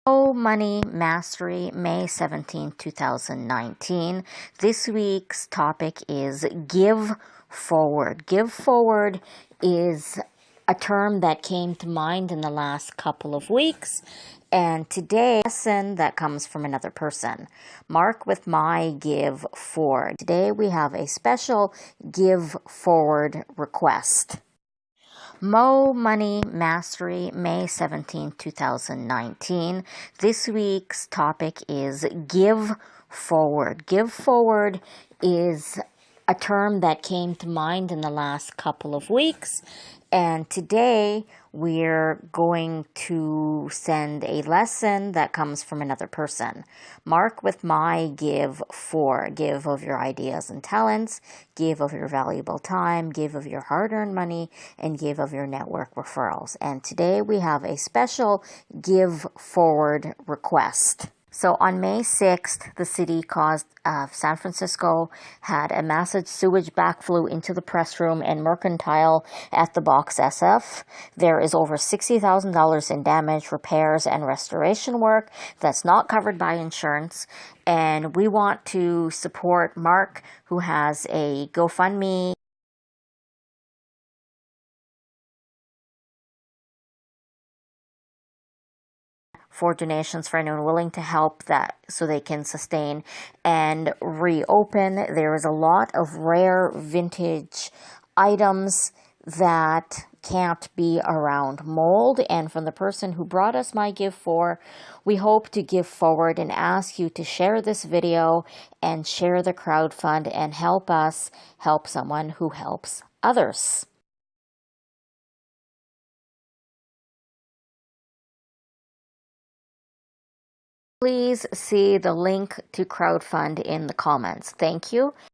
Money Mastery, May 17, 2019. This week's topic is Give Forward. Give Forward is a term that came to mind in the last couple of weeks. And today, a lesson that comes from another person. Mark with MyGive4. Today we have a special Give Forward request. Money Mastery, May 17, 2019. This week's topic is Give Forward. Give Forward is a term that came to mind in the last couple of weeks. And today we're going to send a lesson that comes from another person. Mark with MyGive4. Give of your ideas and talents, give of your valuable time, give of your hard-earned money, and give of your network referrals. And today we have a special Give Forward request. So on May 6th, the city caused San Francisco had a massive sewage backflow into the press room and Mercantile at the Box SF. There is over $60,000 in damage, repairs, and restoration work that's not covered by insurance. And we want to support Mark, who has a GoFundMe for donations for anyone willing to help that so they can sustain and reopen. There is a lot of rare vintage items that can't be around mold, and from the person who brought us MyGive4, we hope to give forward and ask you to share this video and share the crowdfund and help us help someone who helps others. Please see the link to crowdfund in the comments. Thank you.